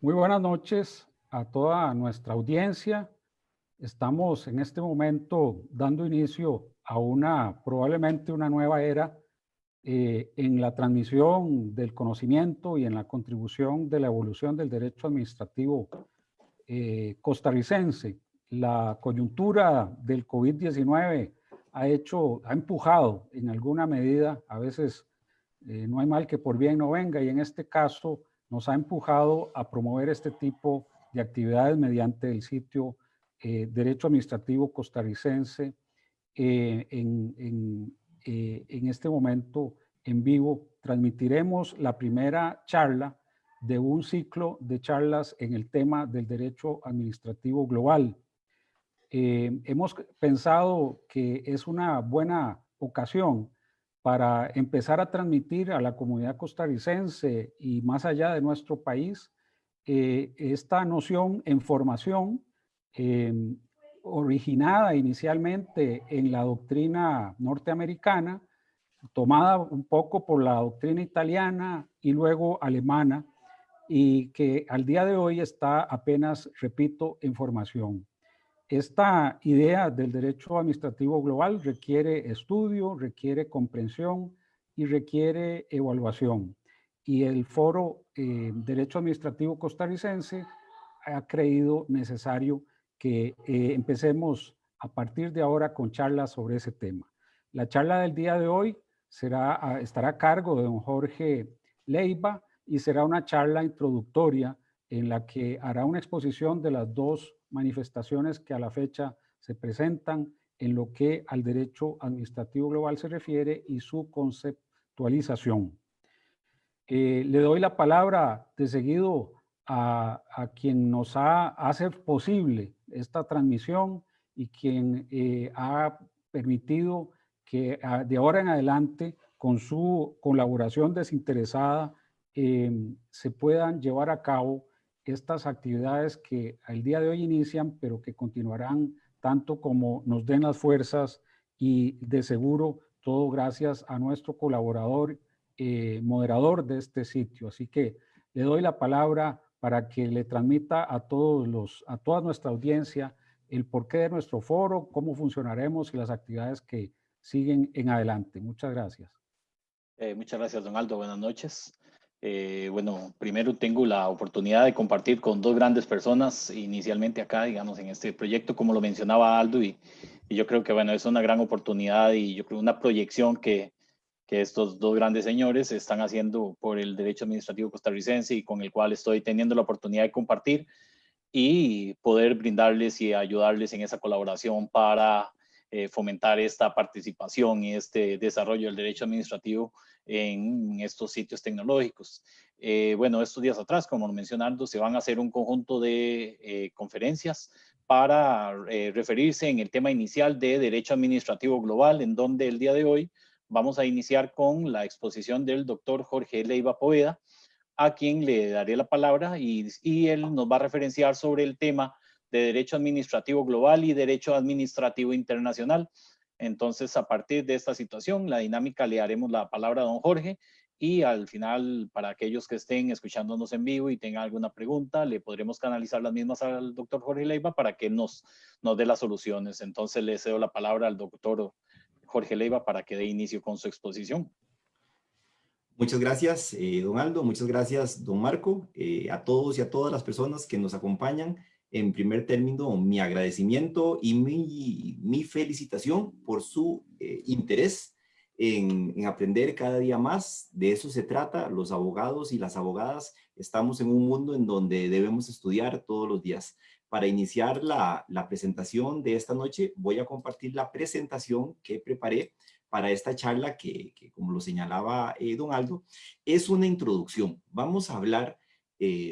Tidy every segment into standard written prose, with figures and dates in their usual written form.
Muy buenas noches a toda nuestra audiencia. Estamos en este momento dando inicio a probablemente una nueva era en la transmisión del conocimiento y en la contribución de la evolución del derecho administrativo costarricense. La coyuntura del COVID-19 ha empujado en alguna medida, a veces no hay mal que por bien no venga, y en este caso nos ha empujado a promover este tipo de actividades mediante el sitio Derecho Administrativo Costarricense en este momento en vivo. Transmitiremos la primera charla de un ciclo de charlas en el tema del derecho administrativo global. Hemos pensado que es una buena ocasión para empezar a transmitir a la comunidad costarricense y más allá de nuestro país esta noción en formación eh, originada inicialmente en la doctrina norteamericana, tomada un poco por la doctrina italiana y luego alemana, y que al día de hoy está apenas, repito, en formación. Esta idea del derecho administrativo global requiere estudio, requiere comprensión y requiere evaluación. Y el Foro Derecho Administrativo Costarricense ha creído necesario que empecemos a partir de ahora con charlas sobre ese tema. La charla del día de hoy estará a cargo de don Jorge Leiva y será una charla introductoria en la que hará una exposición de las dos manifestaciones que a la fecha se presentan en lo que al derecho administrativo global se refiere y su conceptualización. Le doy la palabra de seguido a quien nos hace posible esta transmisión y quien ha permitido que de ahora en adelante, con su colaboración desinteresada, se puedan llevar a cabo estas actividades que al día de hoy inician, pero que continuarán tanto como nos den las fuerzas y de seguro todo gracias a nuestro colaborador moderador de este sitio. Así que le doy la palabra para que le transmita a toda nuestra audiencia el porqué de nuestro foro, cómo funcionaremos y las actividades que siguen en adelante. Muchas gracias. Muchas gracias, don Aldo. Buenas noches. Bueno, primero tengo la oportunidad de compartir con dos grandes personas inicialmente acá, digamos, en este proyecto, como lo mencionaba Aldo, y yo creo que, bueno, es una gran oportunidad y yo creo una proyección que estos dos grandes señores están haciendo por el derecho administrativo costarricense y con el cual estoy teniendo la oportunidad de compartir y poder brindarles y ayudarles en esa colaboración para fomentar esta participación y este desarrollo del derecho administrativo en estos sitios tecnológicos. Bueno, estos días atrás, como lo mencionando, se van a hacer un conjunto de conferencias para referirse en el tema inicial de derecho administrativo global, en donde el día de hoy vamos a iniciar con la exposición del doctor Jorge Leiva Poveda, a quien le daré la palabra y él nos va a referenciar sobre el tema de derecho administrativo global y derecho administrativo internacional. Entonces, a partir de esta situación, la dinámica, le daremos la palabra a don Jorge y al final, para aquellos que estén escuchándonos en vivo y tengan alguna pregunta, le podremos canalizar las mismas al doctor Jorge Leiva para que nos dé las soluciones. Entonces, le cedo la palabra al doctor Jorge Leiva para que dé inicio con su exposición. Muchas gracias, don Aldo. Muchas gracias, don Marco. A todos y a todas las personas que nos acompañan. En primer término, mi agradecimiento y mi felicitación por su interés en aprender cada día más. De eso se trata. Los abogados y las abogadas estamos en un mundo en donde debemos estudiar todos los días. Para iniciar la presentación de esta noche, voy a compartir la presentación que preparé para esta charla que como lo señalaba don Aldo, es una introducción. Vamos a hablar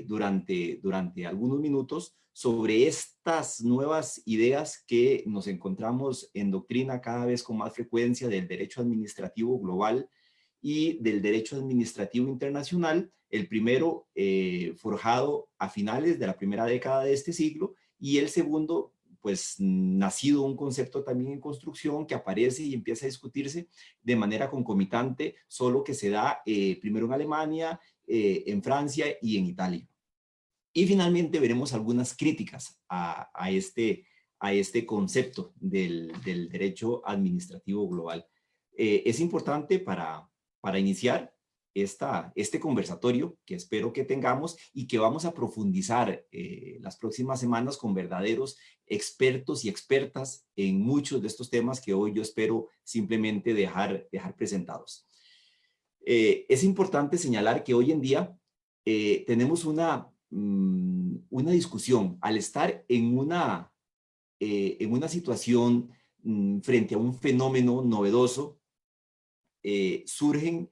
durante algunos minutos sobre estas nuevas ideas que nos encontramos en doctrina cada vez con más frecuencia del derecho administrativo global y del derecho administrativo internacional, el primero forjado a finales de la primera década de este siglo y el segundo pues nacido un concepto también en construcción que aparece y empieza a discutirse de manera concomitante, solo que se da primero en Alemania, en Francia y en Italia. Y finalmente veremos algunas críticas a este concepto del derecho administrativo global. Es importante para iniciar este conversatorio que espero que tengamos y que vamos a profundizar las próximas semanas con verdaderos expertos y expertas en muchos de estos temas que hoy yo espero simplemente dejar presentados. Es importante señalar que hoy en día tenemos una discusión al estar en una situación frente a un fenómeno novedoso. Surgen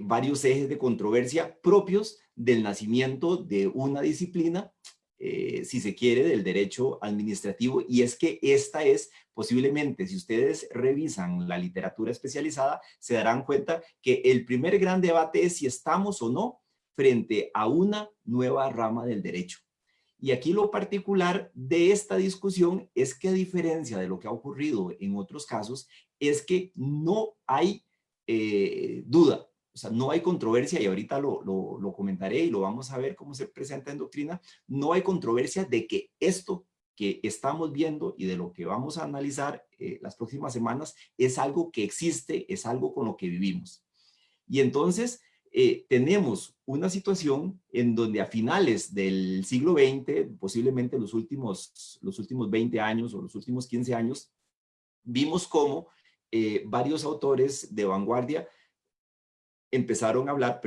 varios ejes de controversia propios del nacimiento de una disciplina, si se quiere, del derecho administrativo, y es que esta es posiblemente, si ustedes revisan la literatura especializada, se darán cuenta que el primer gran debate es si estamos o no frente a una nueva rama del derecho. Y aquí lo particular de esta discusión es que, a diferencia de lo que ha ocurrido en otros casos, es que no hay duda, o sea, no hay controversia, y ahorita lo comentaré y lo vamos a ver cómo se presenta en doctrina. No hay controversia de que esto que estamos viendo y de lo que vamos a analizar las próximas semanas es algo que existe, es algo con lo que vivimos. Y entonces tenemos una situación en donde a finales del siglo XX, posiblemente los últimos 20 años o los últimos 15 años, vimos cómo varios autores de vanguardia empezaron a hablar,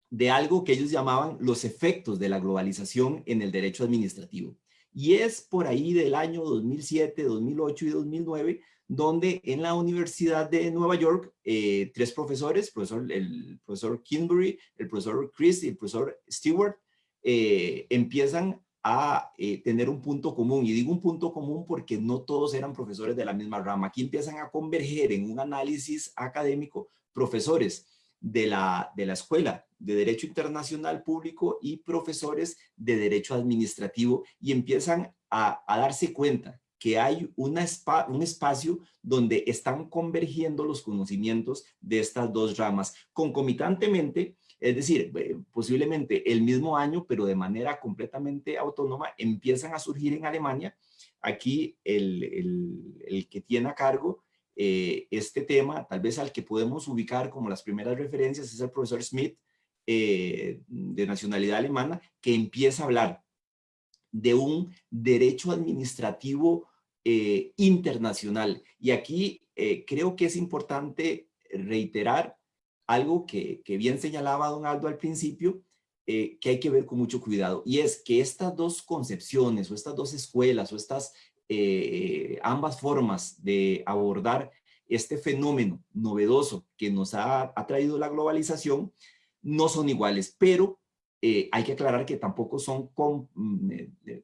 de algo que ellos llamaban los efectos de la globalización en el derecho administrativo. Y es por ahí del año 2007, 2008 y 2009, donde en la Universidad de Nueva York, tres profesores, el profesor Kinbury, el profesor Chris y el profesor Stewart, empiezan a tener un punto común. Y digo un punto común porque no todos eran profesores de la misma rama. Aquí empiezan a converger en un análisis académico profesores de la Escuela de Derecho Internacional Público y profesores de Derecho Administrativo, y empiezan a darse cuenta que hay un espacio donde están convergiendo los conocimientos de estas dos ramas concomitantemente. Es decir, posiblemente el mismo año, pero de manera completamente autónoma, empiezan a surgir en Alemania. Aquí el que tiene a cargo este tema, tal vez al que podemos ubicar como las primeras referencias, es el profesor Smith, de nacionalidad alemana, que empieza a hablar de un derecho administrativo internacional. Y aquí creo que es importante reiterar algo que bien señalaba don Aldo al principio, que hay que ver con mucho cuidado, y es que estas dos concepciones o estas dos escuelas o estas ambas formas de abordar este fenómeno novedoso que nos ha traído la globalización no son iguales, pero hay que aclarar que tampoco son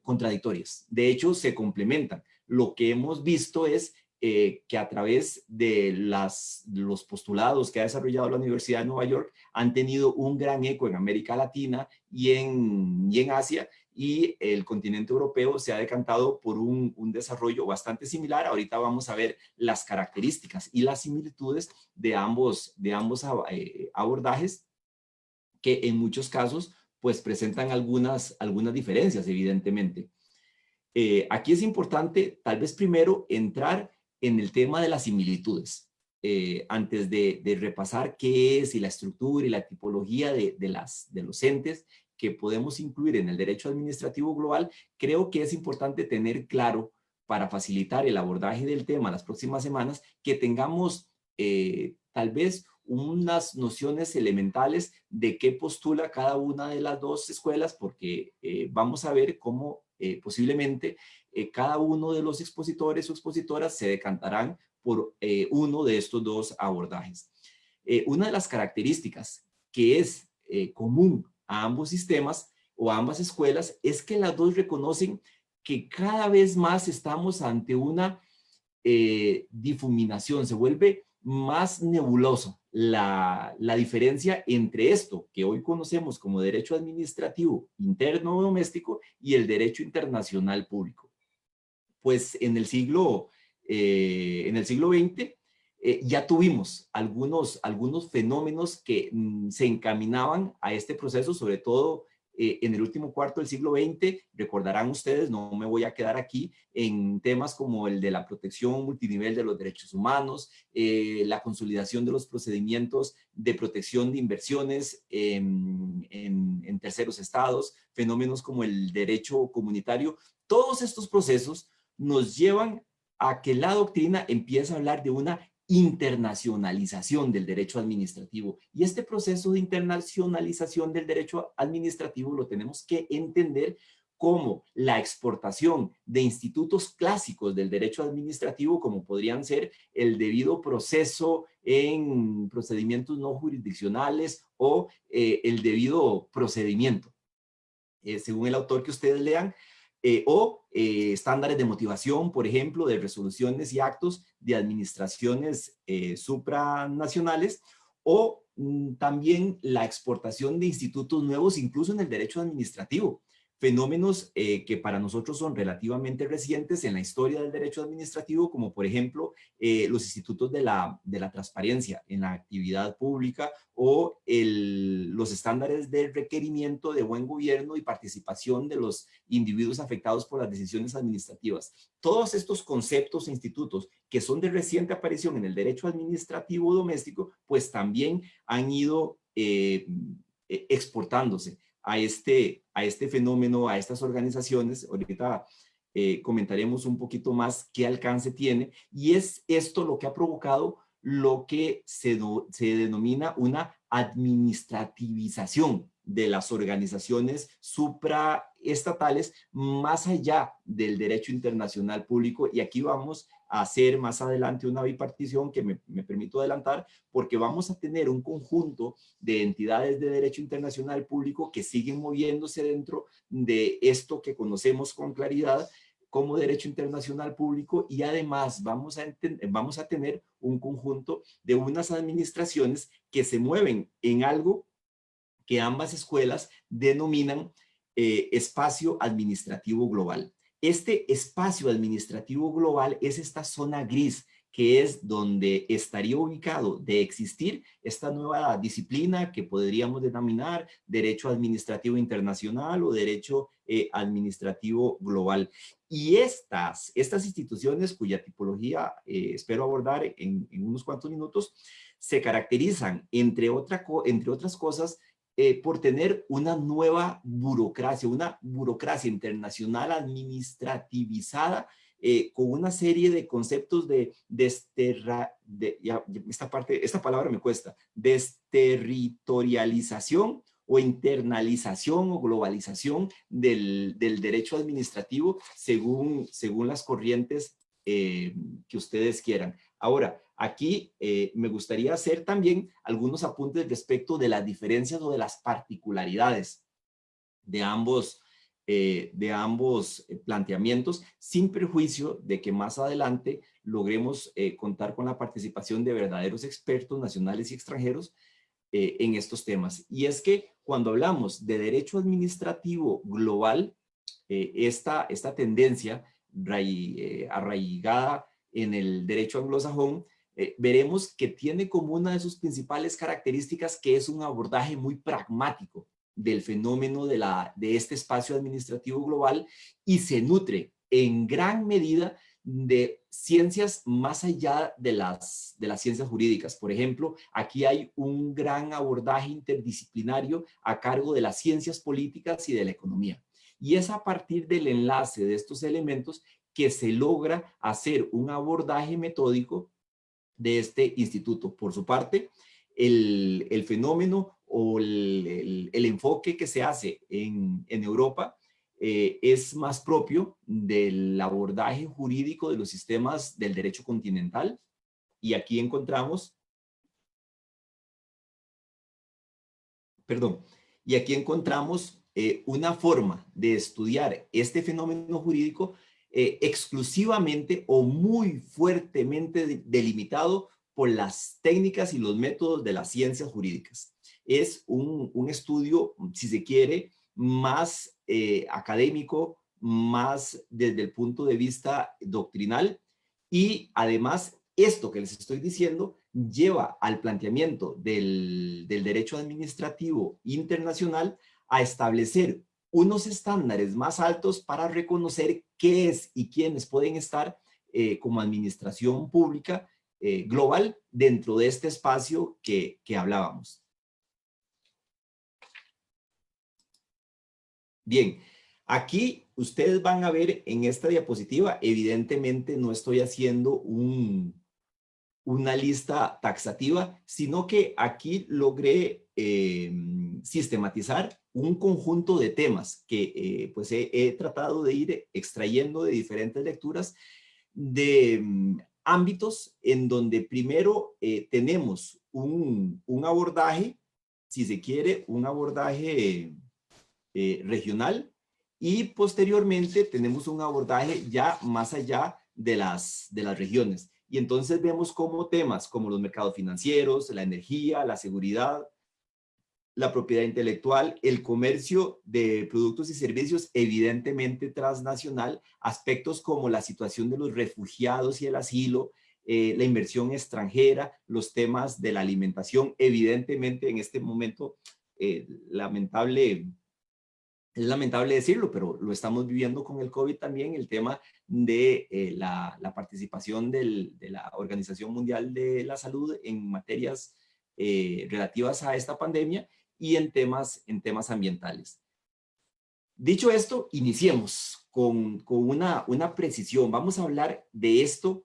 contradictorias. De hecho, se complementan. Lo que hemos visto es que a través de los postulados que ha desarrollado la Universidad de Nueva York han tenido un gran eco en América Latina y en Asia, y el continente europeo se ha decantado por un desarrollo bastante similar. Ahorita vamos a ver las características y las similitudes de ambos abordajes, que en muchos casos pues presentan algunas diferencias, evidentemente. Aquí es importante tal vez primero entrar en el tema de las similitudes, antes de repasar qué es y la estructura y la tipología de los entes que podemos incluir en el derecho administrativo global. Creo que es importante tener claro, para facilitar el abordaje del tema las próximas semanas, que tengamos tal vez unas nociones elementales de qué postula cada una de las dos escuelas, porque vamos a ver cómo posiblemente cada uno de los expositores o expositoras se decantarán por uno de estos dos abordajes. Una de las características que es común a ambos sistemas o a ambas escuelas es que las dos reconocen que cada vez más estamos ante una difuminación. Se vuelve más nebuloso la diferencia entre esto que hoy conocemos como derecho administrativo interno o doméstico y el derecho internacional público. Pues en el siglo XX ya tuvimos algunos fenómenos que se encaminaban a este proceso, sobre todo en el último cuarto del siglo XX. Recordarán ustedes, no me voy a quedar aquí, en temas como el de la protección multinivel de los derechos humanos, la consolidación de los procedimientos de protección de inversiones en terceros estados, fenómenos como el derecho comunitario. Todos estos procesos nos llevan a que la doctrina empiece a hablar de una internacionalización del derecho administrativo. Y este proceso de internacionalización del derecho administrativo lo tenemos que entender como la exportación de institutos clásicos del derecho administrativo, como podrían ser el debido proceso en procedimientos no jurisdiccionales o el debido procedimiento, según el autor que ustedes lean, o estándares de motivación, por ejemplo, de resoluciones y actos de administraciones supranacionales, o también la exportación de institutos nuevos, incluso en el derecho administrativo. Fenómenos que para nosotros son relativamente recientes en la historia del derecho administrativo, como por ejemplo los institutos de la transparencia en la actividad pública, o los estándares de requerimiento de buen gobierno y participación de los individuos afectados por las decisiones administrativas. Todos estos conceptos e institutos que son de reciente aparición en el derecho administrativo doméstico, pues también han ido exportándose a este fenómeno, a estas organizaciones. Ahorita comentaremos un poquito más qué alcance tiene, y es esto lo que ha provocado lo que se denomina una administrativización de las organizaciones supraestatales más allá del derecho internacional público. Y aquí vamos a hacer más adelante una bipartición que me permito adelantar, porque vamos a tener un conjunto de entidades de derecho internacional público que siguen moviéndose dentro de esto que conocemos con claridad como derecho internacional público, y además vamos a tener un conjunto de unas administraciones que se mueven en algo que ambas escuelas denominan espacio administrativo global. Este espacio administrativo global es esta zona gris, que es donde estaría ubicado de existir esta nueva disciplina que podríamos denominar derecho administrativo internacional o derecho administrativo global. Y estas instituciones, cuya tipología espero abordar en unos cuantos minutos, se caracterizan, entre otras cosas, por tener una nueva burocracia, una burocracia internacional administrativizada, con una serie de conceptos esta palabra me cuesta, desterritorialización o internalización o globalización del derecho administrativo según las corrientes que ustedes quieran. Ahora, aquí me gustaría hacer también algunos apuntes respecto de las diferencias o de las particularidades de ambos planteamientos, sin perjuicio de que más adelante logremos contar con la participación de verdaderos expertos nacionales y extranjeros en estos temas. Y es que cuando hablamos de derecho administrativo global, esta tendencia arraigada en el derecho anglosajón, veremos que tiene como una de sus principales características que es un abordaje muy pragmático del fenómeno de este espacio administrativo global, y se nutre en gran medida de ciencias más allá de las ciencias jurídicas. Por ejemplo, aquí hay un gran abordaje interdisciplinario a cargo de las ciencias políticas y de la economía. Y es a partir del enlace de estos elementos que se logra hacer un abordaje metódico de este instituto. Por su parte, el fenómeno o el enfoque que se hace en Europa es más propio del abordaje jurídico de los sistemas del derecho continental, y aquí encontramos, una forma de estudiar este fenómeno jurídico exclusivamente o muy fuertemente delimitado por las técnicas y los métodos de las ciencias jurídicas. Es un estudio, si se quiere, más académico, más desde el punto de vista doctrinal, y además esto que les estoy diciendo lleva al planteamiento del derecho administrativo internacional a establecer unos estándares más altos para reconocer qué es y quiénes pueden estar como administración pública global dentro de este espacio que hablábamos. Bien, aquí ustedes van a ver en esta diapositiva, evidentemente no estoy haciendo una lista taxativa, sino que aquí logré sistematizar un conjunto de temas que pues he tratado de ir extrayendo de diferentes lecturas de ámbitos en donde primero tenemos un abordaje, si se quiere, un abordaje regional, y posteriormente tenemos un abordaje ya más allá de las regiones. Y entonces vemos cómo temas como los mercados financieros, la energía, la seguridad, la propiedad intelectual, el comercio de productos y servicios, evidentemente transnacional, aspectos como la situación de los refugiados y el asilo, la inversión extranjera, los temas de la alimentación, evidentemente en este momento es lamentable decirlo, pero lo estamos viviendo con el COVID también, el tema de la participación de la Organización Mundial de la Salud en materias relativas a esta pandemia y en temas ambientales. Dicho esto, iniciemos con una precisión. Vamos a hablar de esto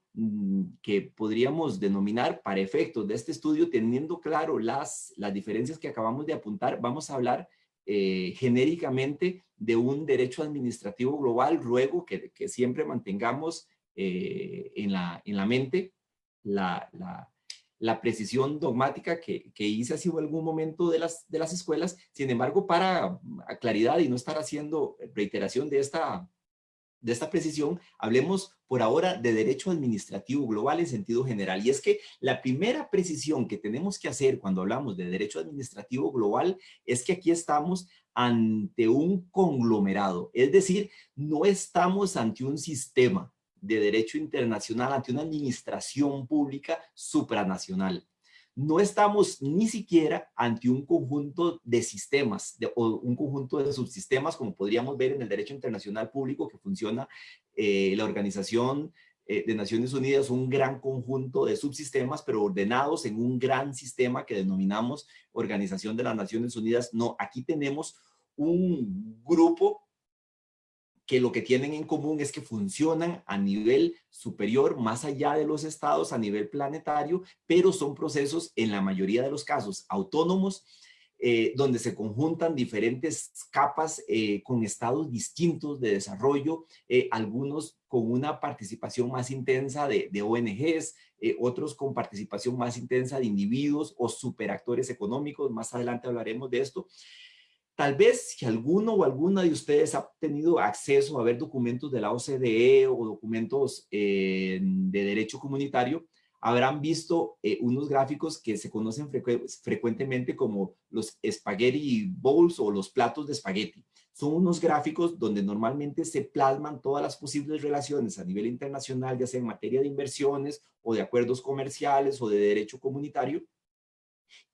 que podríamos denominar, para efectos de este estudio, teniendo claro las diferencias que acabamos de apuntar, vamos a hablar genéricamente de un derecho administrativo global. Ruego que siempre mantengamos en la mente la precisión dogmática que hice hace algún momento de las escuelas. Sin embargo, para claridad y no estar haciendo reiteración de esta precisión, hablemos por ahora de derecho administrativo global en sentido general. Y es que la primera precisión que tenemos que hacer cuando hablamos de derecho administrativo global es que aquí estamos ante un conglomerado, es decir, no estamos ante un sistema de derecho internacional, ante una administración pública supranacional. No estamos ni siquiera ante un conjunto de sistemas o un conjunto de subsistemas, como podríamos ver en el derecho internacional público que funciona la Organización de Naciones Unidas, un gran conjunto de subsistemas, pero ordenados en un gran sistema que denominamos Organización de las Naciones Unidas. No, aquí tenemos un grupo que lo que tienen en común es que funcionan a nivel superior, más allá de los estados, a nivel planetario, pero son procesos, en la mayoría de los casos, autónomos, donde se conjuntan diferentes capas con estados distintos de desarrollo, algunos con una participación más intensa de ONGs, otros con participación más intensa de individuos o superactores económicos. Más adelante hablaremos de esto. Tal vez si alguno o alguna de ustedes ha tenido acceso a ver documentos de la OCDE o documentos de derecho comunitario, habrán visto unos gráficos que se conocen frecuentemente como los spaghetti bowls o los platos de espagueti. Son unos gráficos donde normalmente se plasman todas las posibles relaciones a nivel internacional, ya sea en materia de inversiones o de acuerdos comerciales o de derecho comunitario,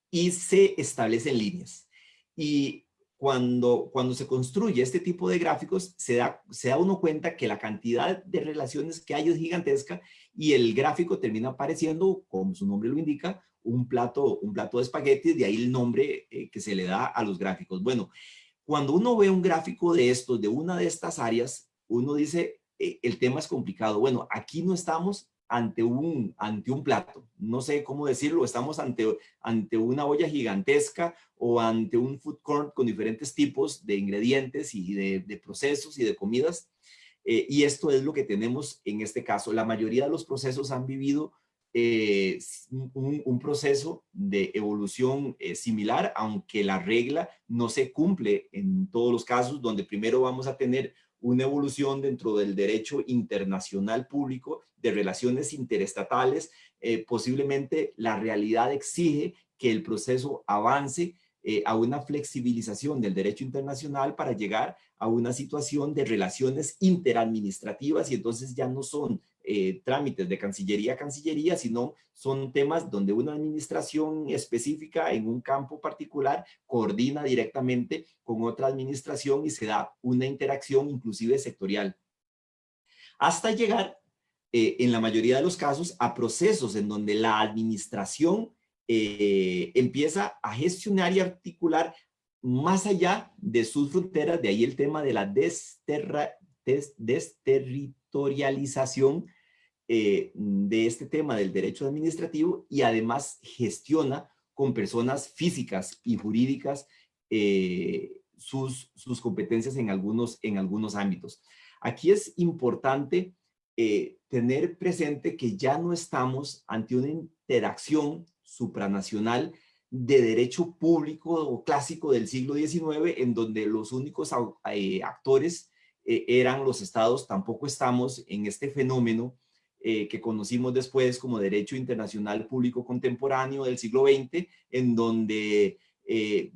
y se establecen líneas. Y cuando se construye este tipo de gráficos, se da uno cuenta que la cantidad de relaciones que hay es gigantesca y el gráfico termina apareciendo, como su nombre lo indica, un plato de espaguetis, de ahí el nombre que se le da a los gráficos. Bueno, cuando uno ve un gráfico de estos, de una de estas áreas, uno dice, el tema es complicado. Bueno, aquí no estamos ante un plato, no sé cómo decirlo, estamos ante una olla gigantesca o ante un food court con diferentes tipos de ingredientes y de procesos y de comidas, y esto es lo que tenemos en este caso. La mayoría de los procesos han vivido un proceso de evolución similar, aunque la regla no se cumple en todos los casos, donde primero vamos a tener una evolución dentro del derecho internacional público de relaciones interestatales. Posiblemente la realidad exige que el proceso avance a una flexibilización del derecho internacional para llegar a una situación de relaciones interadministrativas, y entonces ya no son trámites de cancillería a cancillería, sino son temas donde una administración específica en un campo particular coordina directamente con otra administración y se da una interacción inclusive sectorial. Hasta llegar, en la mayoría de los casos, a procesos en donde la administración empieza a gestionar y articular más allá de sus fronteras, de ahí el tema de la desterritorialización de este tema del derecho administrativo, y además gestiona con personas físicas y jurídicas sus competencias en algunos ámbitos. Aquí es importante tener presente que ya no estamos ante una interacción supranacional de derecho público o clásico del siglo XIX, en donde los únicos actores eran los estados. Tampoco estamos en este fenómeno que conocimos después como derecho internacional público contemporáneo del siglo XX, en donde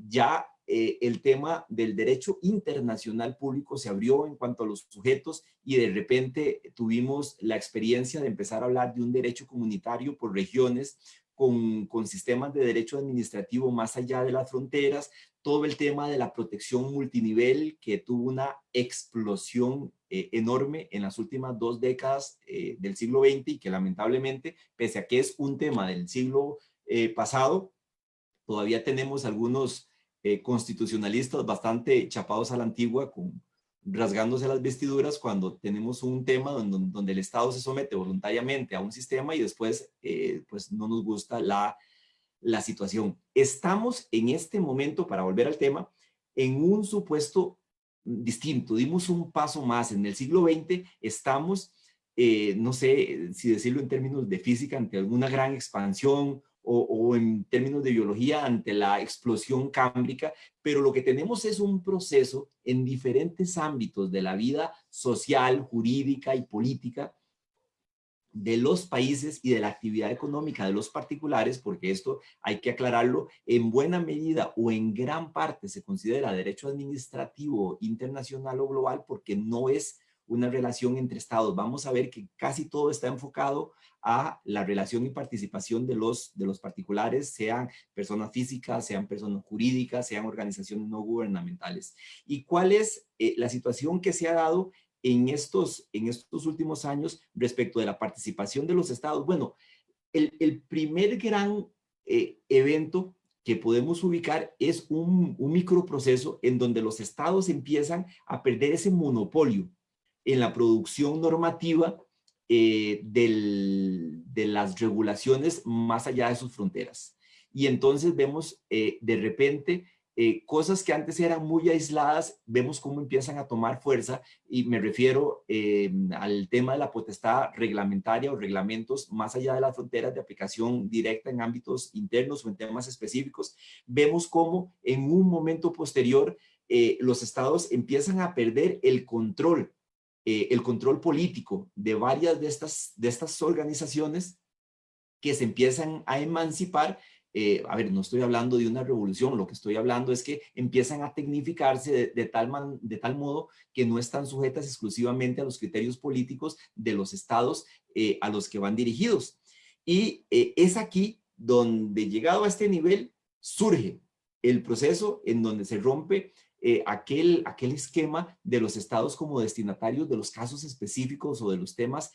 ya el tema del derecho internacional público se abrió en cuanto a los sujetos, y de repente tuvimos la experiencia de empezar a hablar de un derecho comunitario por regiones, con sistemas de derecho administrativo más allá de las fronteras, todo el tema de la protección multinivel, que tuvo una explosión enorme en las últimas 2 décadas del siglo XX, y que lamentablemente, pese a que es un tema del siglo pasado, todavía tenemos algunos constitucionalistas bastante chapados a la antigua, rasgándose las vestiduras cuando tenemos un tema donde el Estado se somete voluntariamente a un sistema y después pues no nos gusta la situación. Estamos en este momento, para volver al tema, en un supuesto distinto. Dimos un paso más. En el siglo XX estamos, no sé si decirlo en términos de física, ante alguna gran expansión, o en términos de biología ante la explosión cámbrica, pero lo que tenemos es un proceso en diferentes ámbitos de la vida social, jurídica y política de los países y de la actividad económica de los particulares, porque esto hay que aclararlo, en buena medida o en gran parte se considera derecho administrativo internacional o global, porque no es una relación entre estados. Vamos a ver que casi todo está enfocado a la relación y participación de los particulares, sean personas físicas, sean personas jurídicas, sean organizaciones no gubernamentales. ¿Y cuál es la situación que se ha dado en estos últimos años respecto de la participación de los estados? Bueno, el primer gran evento que podemos ubicar es un microproceso en donde los estados empiezan a perder ese monopolio en la producción normativa de las regulaciones más allá de sus fronteras. Y entonces vemos de repente cosas que antes eran muy aisladas, vemos cómo empiezan a tomar fuerza, y me refiero al tema de la potestad reglamentaria o reglamentos más allá de las fronteras de aplicación directa en ámbitos internos o en temas específicos. Vemos cómo en un momento posterior los estados empiezan a perder el control político de varias de estas organizaciones, que se empiezan a emancipar. A ver, no estoy hablando de una revolución, lo que estoy hablando es que empiezan a tecnificarse de tal modo que no están sujetas exclusivamente a los criterios políticos de los estados a los que van dirigidos. Y es aquí donde, llegado a este nivel, surge el proceso en donde se rompe aquel esquema de los estados como destinatarios de los casos específicos o de los temas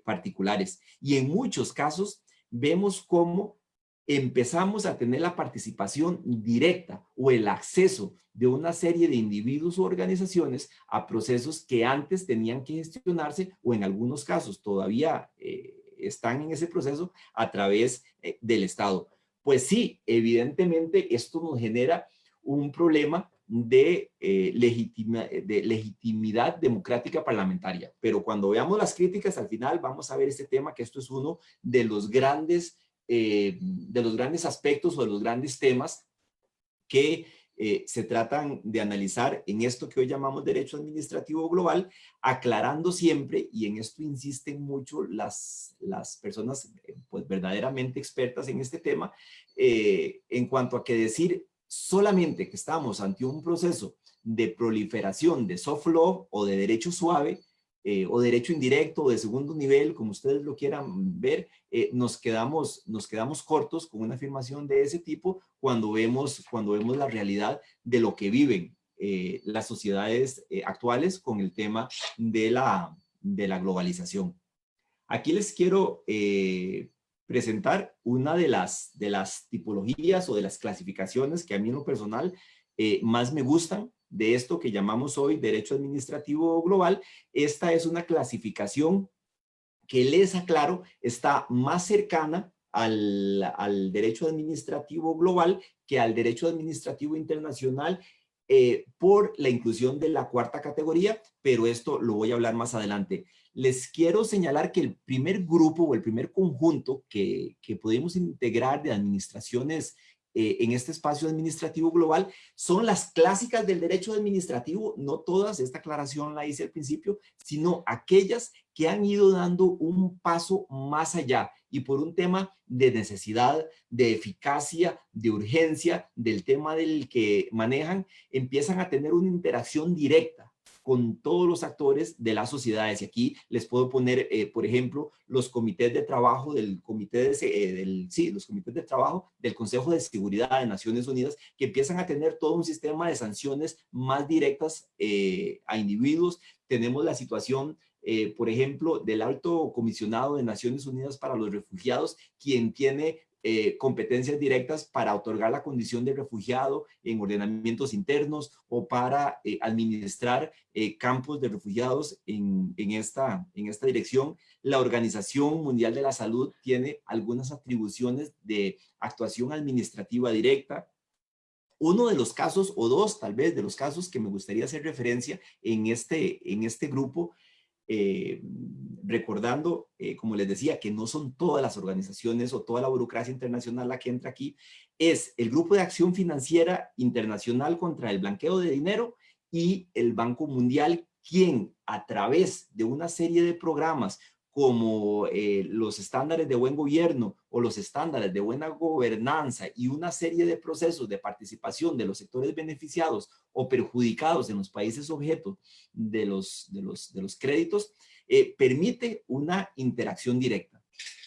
particulares. Y en muchos casos vemos cómo empezamos a tener la participación directa o el acceso de una serie de individuos u organizaciones a procesos que antes tenían que gestionarse, o en algunos casos todavía están en ese proceso, a través del Estado. Pues sí, evidentemente esto nos genera un problema de legitimidad democrática parlamentaria. Pero cuando veamos las críticas, al final vamos a ver este tema, que esto es uno de los grandes aspectos o de los grandes temas que se tratan de analizar en esto que hoy llamamos derecho administrativo global, aclarando siempre, y en esto insisten mucho las personas pues verdaderamente expertas en este tema, en cuanto a que decir solamente que estamos ante un proceso de proliferación de soft law o de derecho suave o derecho indirecto o de segundo nivel, como ustedes lo quieran ver, nos quedamos cortos con una afirmación de ese tipo cuando vemos la realidad de lo que viven las sociedades actuales con el tema de la globalización. Aquí les quiero presentar una de las tipologías o de las clasificaciones que a mí en lo personal más me gustan de esto que llamamos hoy derecho administrativo global. Esta es una clasificación que, les aclaro, está más cercana al derecho administrativo global que al derecho administrativo internacional, por la inclusión de la cuarta categoría, pero esto lo voy a hablar más adelante. Les quiero señalar que el primer grupo o el primer conjunto que podemos integrar de administraciones en este espacio administrativo global son las clásicas del derecho administrativo, no todas, esta aclaración la hice al principio, sino aquellas que han ido dando un paso más allá y por un tema de necesidad, de eficacia, de urgencia, del tema del que manejan, empiezan a tener una interacción directa con todos los actores de las sociedades. Y aquí les puedo poner, por ejemplo, los comités de trabajo los comités de trabajo del Consejo de Seguridad de Naciones Unidas, que empiezan a tener todo un sistema de sanciones más directas a individuos. Tenemos la situación, por ejemplo, del Alto Comisionado de Naciones Unidas para los Refugiados, quien tiene competencias directas para otorgar la condición de refugiado en ordenamientos internos o para administrar campos de refugiados en esta dirección. La Organización Mundial de la Salud tiene algunas atribuciones de actuación administrativa directa. Uno de los casos, o dos tal vez, de los casos que me gustaría hacer referencia en este grupo, recordando, como les decía, que no son todas las organizaciones o toda la burocracia internacional la que entra aquí, es el Grupo de Acción Financiera Internacional contra el Blanqueo de Dinero y el Banco Mundial, quien a través de una serie de programas como los estándares de buen gobierno o los estándares de buena gobernanza y una serie de procesos de participación de los sectores beneficiados o perjudicados en los países objeto de los créditos, permite una interacción directa.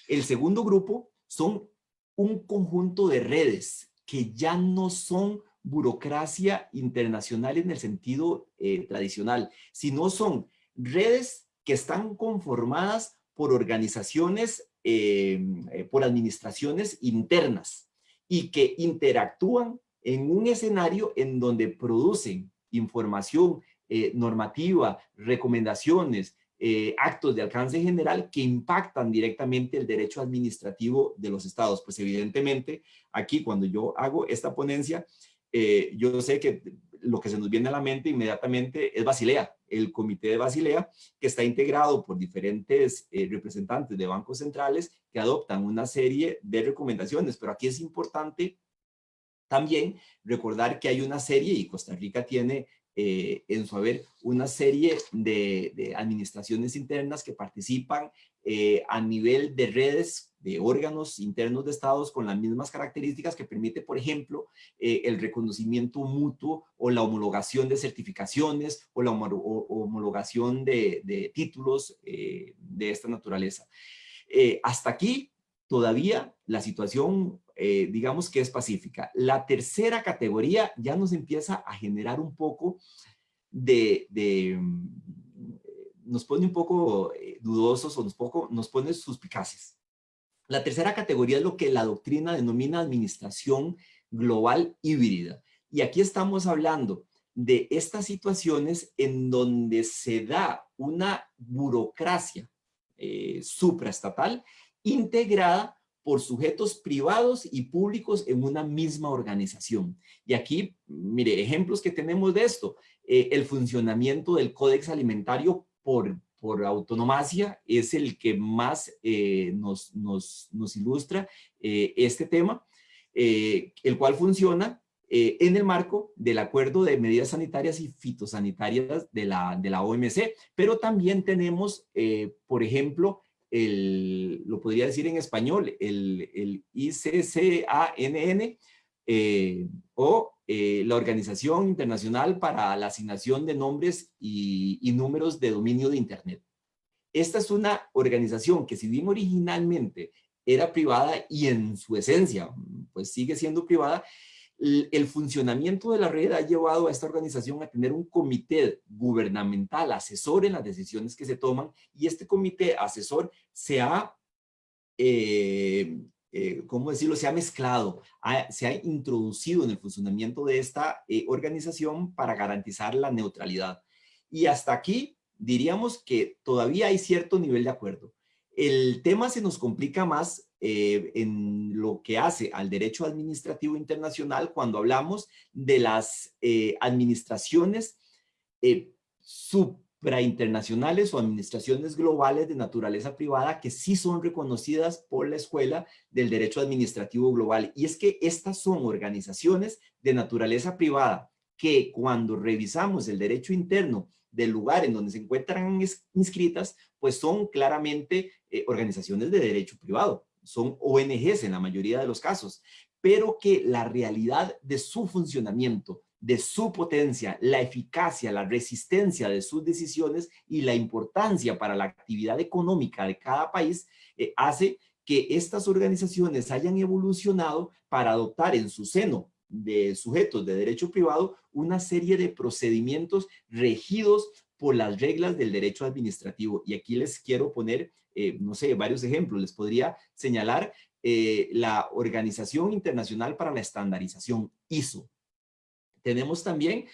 El segundo grupo son un conjunto de redes que ya no son burocracia internacional en el sentido tradicional, sino son redes que están conformadas por organizaciones, por administraciones internas y que interactúan en un escenario en donde producen información normativa, recomendaciones, actos de alcance general que impactan directamente el derecho administrativo de los estados. Pues evidentemente aquí cuando yo hago esta ponencia, yo sé que lo que se nos viene a la mente inmediatamente es Basilea, el Comité de Basilea, que está integrado por diferentes representantes de bancos centrales que adoptan una serie de recomendaciones. Pero aquí es importante también recordar que hay una serie, y Costa Rica tiene en su haber una serie de administraciones internas que participan a nivel de redes de órganos internos de estados con las mismas características que permite, por ejemplo, el reconocimiento mutuo o la homologación de certificaciones o la homologación de títulos de esta naturaleza. Hasta aquí todavía la situación, digamos que es pacífica. La tercera categoría ya nos empieza a generar un poco nos pone un poco dudosos o nos pone suspicaces. La tercera categoría es lo que la doctrina denomina administración global híbrida. Y aquí estamos hablando de estas situaciones en donde se da una burocracia supraestatal integrada por sujetos privados y públicos en una misma organización. Y aquí, mire, ejemplos que tenemos de esto. El funcionamiento del Códex Alimentario por autonomacia es el que más nos ilustra este tema, el cual funciona en el marco del Acuerdo de Medidas Sanitarias y Fitosanitarias de la OMC, pero también tenemos, por ejemplo, lo podría decir en español, el ICCANN, la Organización Internacional para la Asignación de Nombres y Números de Dominio de Internet. Esta es una organización que, si bien originalmente era privada y en su esencia pues sigue siendo privada, el funcionamiento de la red ha llevado a esta organización a tener un comité gubernamental asesor en las decisiones que se toman, y este comité asesor se ha, ¿cómo decirlo?, se ha mezclado, se ha introducido en el funcionamiento de esta organización para garantizar la neutralidad. Y hasta aquí diríamos que todavía hay cierto nivel de acuerdo. El tema se nos complica más en lo que hace al derecho administrativo internacional cuando hablamos de las administraciones suprainternacionales o administraciones globales de naturaleza privada, que sí son reconocidas por la Escuela del Derecho Administrativo Global. Y es que estas son organizaciones de naturaleza privada que, cuando revisamos el derecho interno del lugar en donde se encuentran inscritas, pues son claramente organizaciones de derecho privado. Son ONGs en la mayoría de los casos, pero que la realidad de su funcionamiento, de su potencia, la eficacia, la resistencia de sus decisiones y la importancia para la actividad económica de cada país hace que estas organizaciones hayan evolucionado para adoptar en su seno de sujetos de derecho privado una serie de procedimientos regidos por las reglas del derecho administrativo. Y aquí les quiero poner, no sé, varios ejemplos. Les podría señalar la Organización Internacional para la Estandarización, ISO. Tenemos también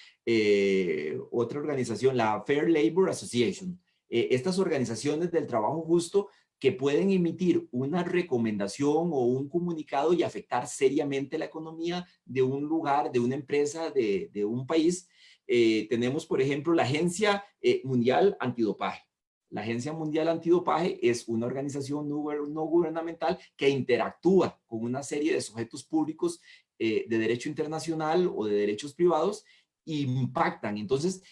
otra organización, la Fair Labor Association. Estas organizaciones del trabajo justo que pueden emitir una recomendación o un comunicado y afectar seriamente la economía de un lugar, de una empresa, de un país. Tenemos, por ejemplo, la Agencia Mundial Antidopaje. La Agencia Mundial Antidopaje es una organización no gubernamental que interactúa con una serie de sujetos públicos de derecho internacional o de derechos privados e impactan. Entonces,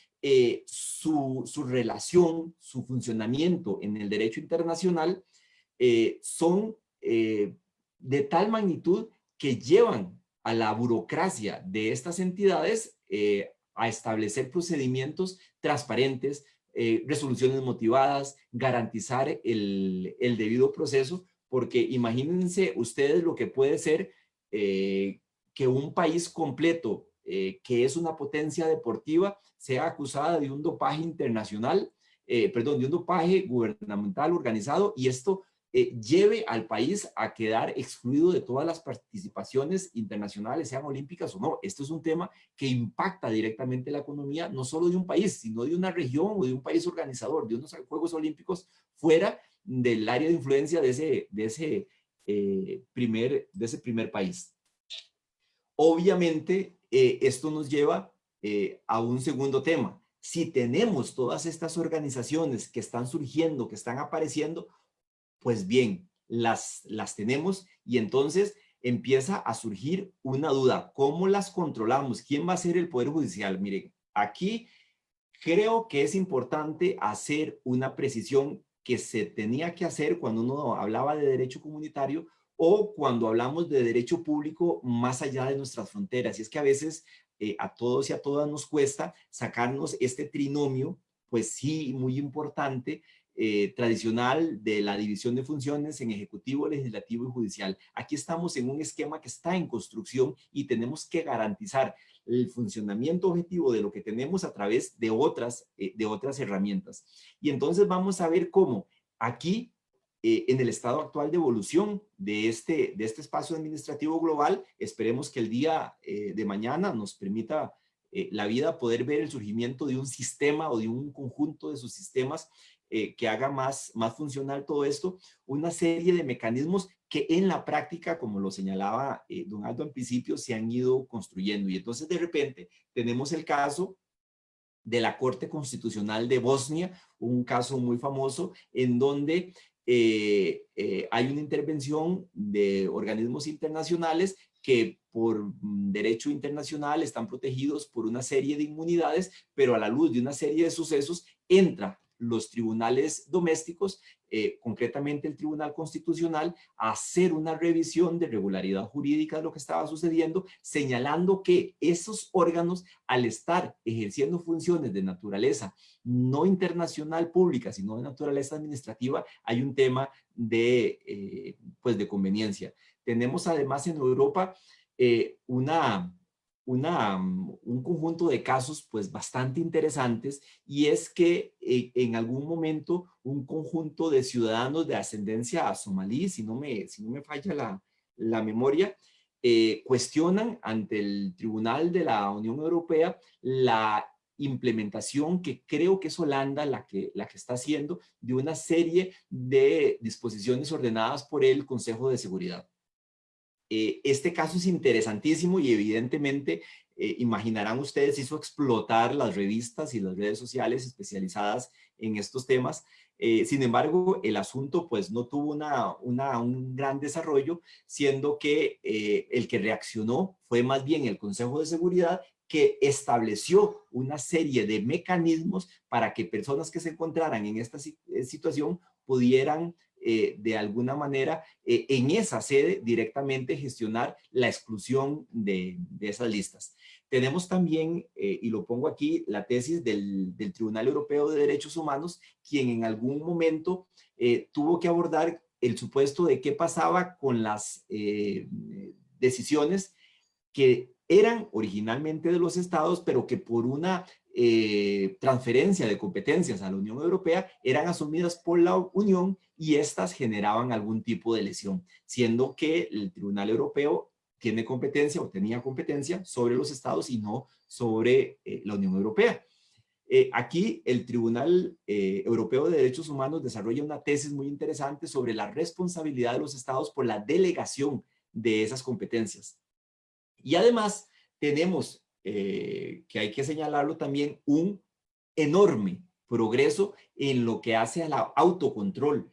su relación, su funcionamiento en el derecho internacional son de tal magnitud que llevan a la burocracia de estas entidades a establecer procedimientos transparentes, resoluciones motivadas, garantizar el debido proceso, porque imagínense ustedes lo que puede ser que un país completo, que es una potencia deportiva, sea acusada de un dopaje internacional, de un dopaje gubernamental organizado, y esto lleve al país a quedar excluido de todas las participaciones internacionales, sean olímpicas o no. Esto es un tema que impacta directamente la economía, no solo de un país, sino de una región o de un país organizador, de unos Juegos Olímpicos fuera del área de influencia de ese primer país. Obviamente, esto nos lleva a un segundo tema. Si tenemos todas estas organizaciones que están surgiendo, que están apareciendo, pues bien, las tenemos, y entonces empieza a surgir una duda. ¿Cómo las controlamos? ¿Quién va a ser el Poder Judicial? Miren, aquí creo que es importante hacer una precisión que se tenía que hacer cuando uno hablaba de derecho comunitario o cuando hablamos de derecho público más allá de nuestras fronteras. Y es que a veces a todos y a todas nos cuesta sacarnos este trinomio, pues sí, muy importante, tradicional, de la división de funciones en ejecutivo, legislativo y judicial. Aquí estamos en un esquema que está en construcción y tenemos que garantizar el funcionamiento objetivo de lo que tenemos a través de otras herramientas. Y entonces vamos a ver cómo aquí, en el estado actual de evolución de este espacio administrativo global, esperemos que el día de mañana nos permita la vida poder ver el surgimiento de un sistema o de un conjunto de sus sistemas que haga más funcional todo esto, una serie de mecanismos que en la práctica, como lo señalaba don Aldo al principio, se han ido construyendo. Y entonces de repente tenemos el caso de la Corte Constitucional de Bosnia, un caso muy famoso en donde hay una intervención de organismos internacionales que por derecho internacional están protegidos por una serie de inmunidades, pero a la luz de una serie de sucesos entra los tribunales domésticos, concretamente el Tribunal Constitucional, a hacer una revisión de regularidad jurídica de lo que estaba sucediendo, señalando que esos órganos, al estar ejerciendo funciones de naturaleza no internacional pública, sino de naturaleza administrativa, hay un tema de, pues de conveniencia. Tenemos además en Europa un conjunto de casos pues bastante interesantes, y es que en algún momento un conjunto de ciudadanos de ascendencia somalí, si no me falla la memoria, cuestionan ante el Tribunal de la Unión Europea la implementación, que creo que es Holanda la que está haciendo, de una serie de disposiciones ordenadas por el Consejo de Seguridad. Este caso es interesantísimo y evidentemente, imaginarán ustedes, hizo explotar las revistas y las redes sociales especializadas en estos temas. Sin embargo, el asunto pues no tuvo un gran desarrollo, siendo que el que reaccionó fue más bien el Consejo de Seguridad, que estableció una serie de mecanismos para que personas que se encontraran en esta situación pudieran de alguna manera en esa sede directamente gestionar la exclusión de esas listas. Tenemos también, y lo pongo aquí, la tesis del Tribunal Europeo de Derechos Humanos, quien en algún momento tuvo que abordar el supuesto de qué pasaba con las decisiones que eran originalmente de los estados, pero que por una transferencia de competencias a la Unión Europea eran asumidas por la Unión, y estas generaban algún tipo de lesión, siendo que el Tribunal Europeo tiene competencia o tenía competencia sobre los estados y no sobre la Unión Europea. Aquí el Tribunal Europeo de Derechos Humanos desarrolla una tesis muy interesante sobre la responsabilidad de los estados por la delegación de esas competencias. Y además tenemos, que hay que señalarlo también, un enorme progreso en lo que hace al autocontrol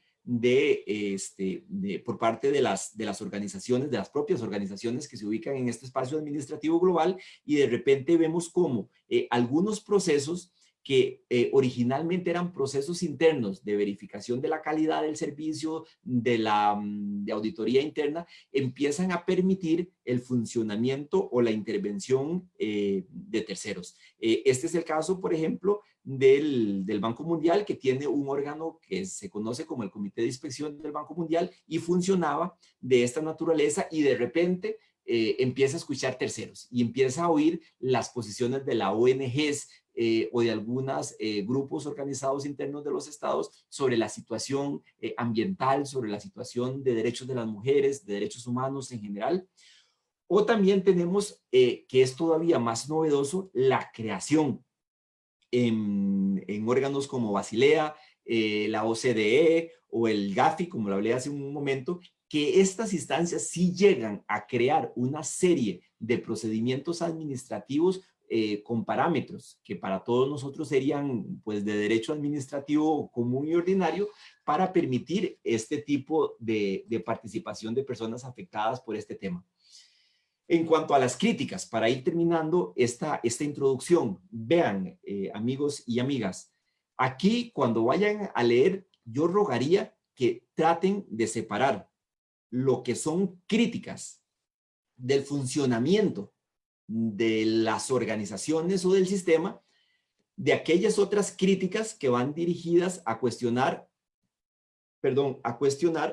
por parte de las organizaciones, de las propias organizaciones que se ubican en este espacio administrativo global, y de repente vemos cómo algunos procesos que originalmente eran procesos internos de verificación de la calidad del servicio, de auditoría interna, empiezan a permitir el funcionamiento o la intervención de terceros. Este es el caso, por ejemplo, del Banco Mundial, que tiene un órgano que se conoce como el Comité de Inspección del Banco Mundial, y funcionaba de esta naturaleza, y de repente empieza a escuchar terceros y empieza a oír las posiciones de la ONGs o de algunos grupos organizados internos de los estados sobre la situación ambiental, sobre la situación de derechos de las mujeres, de derechos humanos en general. O también tenemos, que es todavía más novedoso, la creación en órganos como Basilea, la OCDE o el GAFI, como lo hablé hace un momento, que estas instancias sí llegan a crear una serie de procedimientos administrativos con parámetros que para todos nosotros serían pues de derecho administrativo común y ordinario, para permitir este tipo de participación de personas afectadas por este tema. En cuanto a las críticas, para ir terminando esta introducción, vean, amigos y amigas, aquí cuando vayan a leer, yo rogaría que traten de separar lo que son críticas del funcionamiento de las organizaciones o del sistema, de aquellas otras críticas que van dirigidas a cuestionar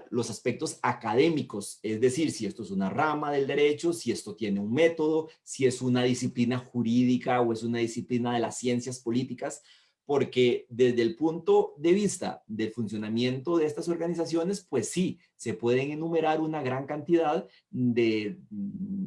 los aspectos académicos, es decir, si esto es una rama del derecho, si esto tiene un método, si es una disciplina jurídica o es una disciplina de las ciencias políticas, porque desde el punto de vista del funcionamiento de estas organizaciones, pues sí, se pueden enumerar una gran cantidad de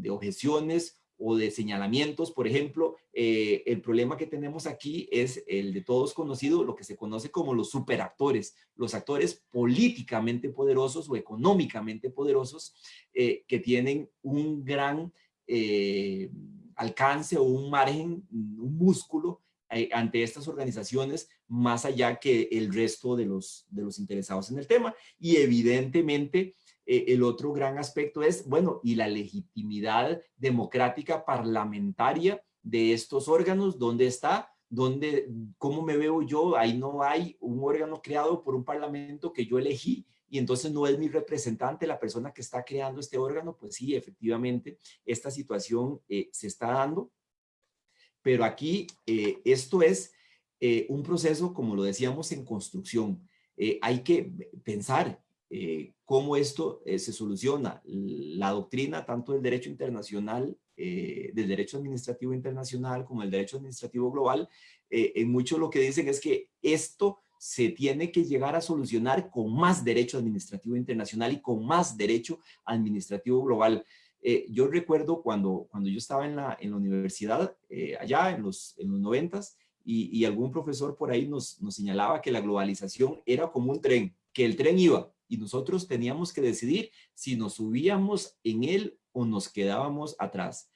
objeciones o de señalamientos. Por ejemplo, el problema que tenemos aquí es el de todos conocido, lo que se conoce como los superactores, los actores políticamente poderosos o económicamente poderosos, que tienen un gran alcance o un margen, un músculo ante estas organizaciones, más allá que el resto de los interesados en el tema. Y evidentemente, el otro gran aspecto es, bueno, y la legitimidad democrática parlamentaria de estos órganos, ¿dónde está? ¿Cómo me veo yo? Ahí no hay un órgano creado por un parlamento que yo elegí y entonces no es mi representante la persona que está creando este órgano. Pues sí, efectivamente, esta situación se está dando, pero aquí esto es un proceso, como lo decíamos, en construcción. Hay que pensar cómo esto se soluciona. La doctrina, tanto del derecho internacional, del derecho administrativo internacional, como el derecho administrativo global, en mucho lo que dicen es que esto se tiene que llegar a solucionar con más derecho administrativo internacional y con más derecho administrativo global. Yo recuerdo cuando yo estaba en la universidad, allá en los 90s, y algún profesor por ahí nos señalaba que la globalización era como un tren, que el tren iba y nosotros teníamos que decidir si nos subíamos en él o nos quedábamos atrás.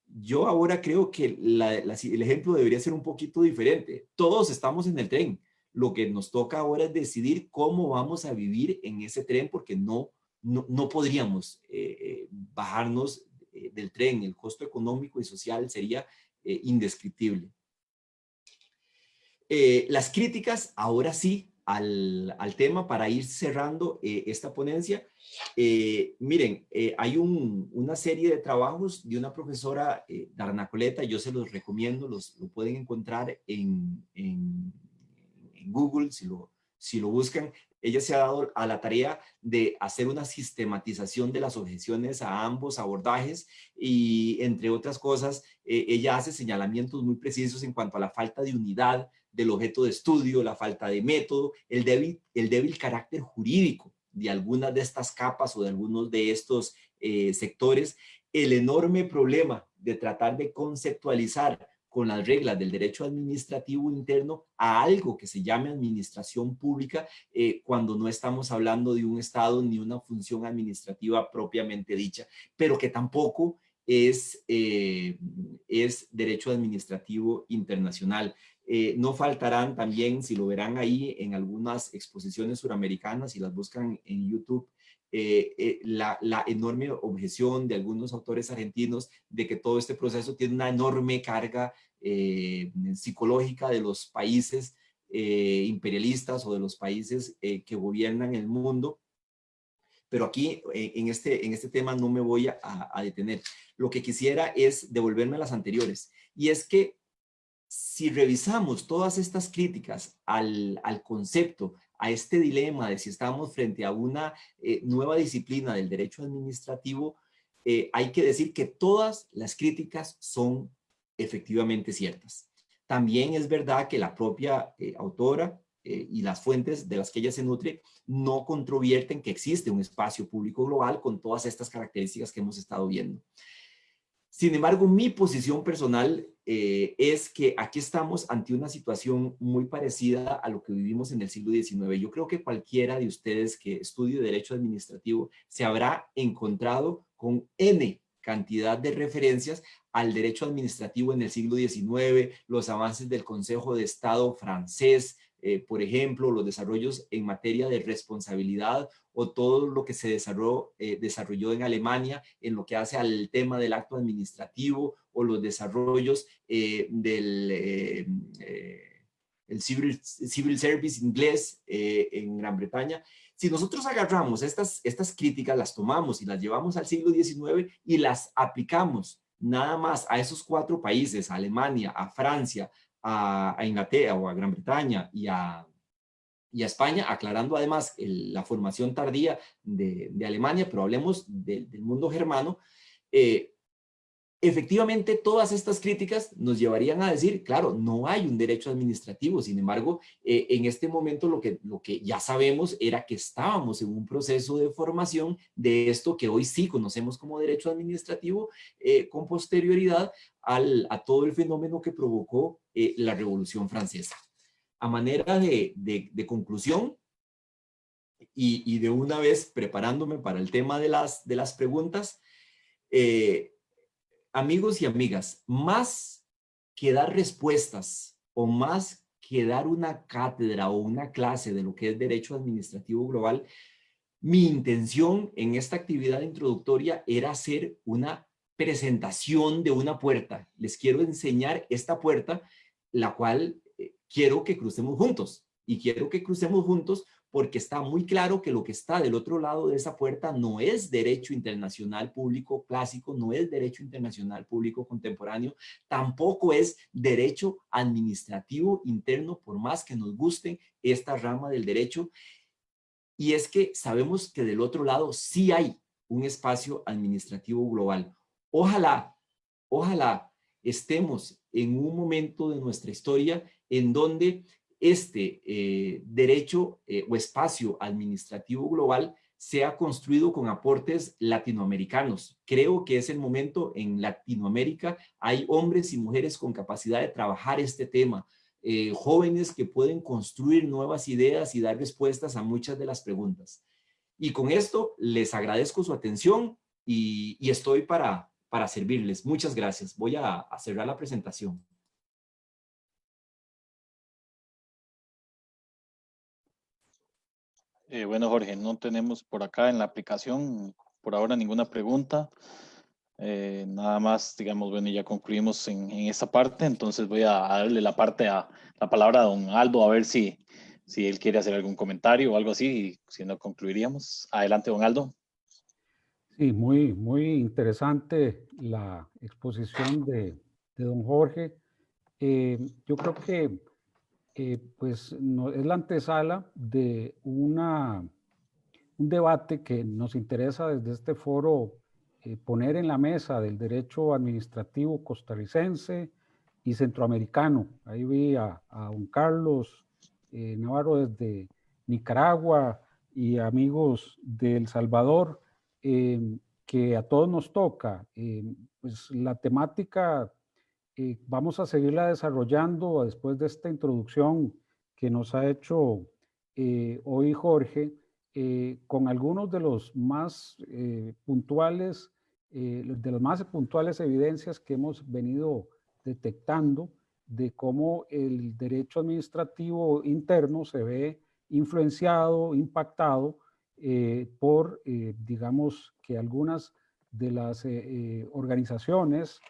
Yo ahora creo que el ejemplo debería ser un poquito diferente. Todos estamos en el tren. Lo que nos toca ahora es decidir cómo vamos a vivir en ese tren, porque no podríamos bajarnos del tren. El costo económico y social sería indescriptible. Las críticas, ahora sí, al tema para ir cerrando esta ponencia. Miren, hay una serie de trabajos de una profesora, Darna Coleta, yo se los recomiendo, lo pueden encontrar en Google, si lo buscan. Ella se ha dado a la tarea de hacer una sistematización de las objeciones a ambos abordajes y, entre otras cosas, ella hace señalamientos muy precisos en cuanto a la falta de unidad del objeto de estudio, la falta de método, el débil carácter jurídico de algunas de estas capas o de algunos de estos sectores, el enorme problema de tratar de conceptualizar con las reglas del derecho administrativo interno a algo que se llame administración pública, cuando no estamos hablando de un Estado ni una función administrativa propiamente dicha, pero que tampoco es derecho administrativo internacional. No faltarán también, si lo verán ahí en algunas exposiciones suramericanas, si las buscan en YouTube, la enorme objeción de algunos autores argentinos de que todo este proceso tiene una enorme carga psicológica de los países imperialistas o de los países que gobiernan el mundo. Pero aquí en este tema no me voy a detener. Lo que quisiera es devolverme a las anteriores, y es que si revisamos todas estas críticas al concepto, a este dilema de si estamos frente a una nueva disciplina del derecho administrativo, hay que decir que todas las críticas son efectivamente ciertas. También es verdad que la propia autora y las fuentes de las que ella se nutre no controvierten que existe un espacio público global con todas estas características que hemos estado viendo. Sin embargo, mi posición personal es que aquí estamos ante una situación muy parecida a lo que vivimos en el siglo XIX. Yo creo que cualquiera de ustedes que estudie Derecho Administrativo se habrá encontrado con N cantidad de referencias al derecho administrativo en el siglo XIX, los avances del Consejo de Estado francés, por ejemplo, los desarrollos en materia de responsabilidad o todo lo que se desarrolló en Alemania en lo que hace al tema del acto administrativo, o los desarrollos del civil service inglés en Gran Bretaña. Si nosotros agarramos estas críticas, las tomamos y las llevamos al siglo XIX y las aplicamos nada más a esos 4 países, a Alemania, a Francia, a Inglaterra o a Gran Bretaña y a España, aclarando además la formación tardía de Alemania, pero hablemos del mundo germano, efectivamente todas estas críticas nos llevarían a decir, claro, no hay un derecho administrativo. Sin embargo, en este momento lo que ya sabemos era que estábamos en un proceso de formación de esto que hoy sí conocemos como derecho administrativo, con posterioridad a todo el fenómeno que provocó la Revolución Francesa. A manera de conclusión, y de una vez preparándome para el tema de las preguntas, amigos y amigas, más que dar respuestas o más que dar una cátedra o una clase de lo que es derecho administrativo global, mi intención en esta actividad introductoria era hacer una presentación de una puerta. Les quiero enseñar esta puerta la cual quiero que crucemos juntos. Y quiero que crucemos juntos porque está muy claro que lo que está del otro lado de esa puerta no es derecho internacional público clásico, no es derecho internacional público contemporáneo, tampoco es derecho administrativo interno, por más que nos guste esta rama del derecho. Y es que sabemos que del otro lado sí hay un espacio administrativo global. Ojalá, ojalá estemos en un momento de nuestra historia en donde este derecho o espacio administrativo global sea construido con aportes latinoamericanos. Creo que es el momento. En Latinoamérica hay hombres y mujeres con capacidad de trabajar este tema, jóvenes que pueden construir nuevas ideas y dar respuestas a muchas de las preguntas. Y con esto les agradezco su atención y estoy para servirles. Muchas gracias. Voy a cerrar la presentación. Bueno, Jorge, no tenemos por acá en la aplicación por ahora ninguna pregunta. Nada más, digamos, bueno, ya concluimos en esta parte, entonces voy a darle la palabra a don Aldo a ver si él quiere hacer algún comentario o algo así, y si no concluiríamos. Adelante, don Aldo. Sí, muy interesante la exposición de don Jorge. Yo creo que pues no, es la antesala de un debate que nos interesa desde este foro poner en la mesa del derecho administrativo costarricense y centroamericano. Ahí vi a don Carlos Navarro desde Nicaragua y amigos de El Salvador, que a todos nos toca. Pues la temática vamos a seguirla desarrollando después de esta introducción que nos ha hecho hoy Jorge, con algunos de los más puntuales, evidencias que hemos venido detectando de cómo el derecho administrativo interno se ve influenciado, impactado por, digamos, que algunas de las organizaciones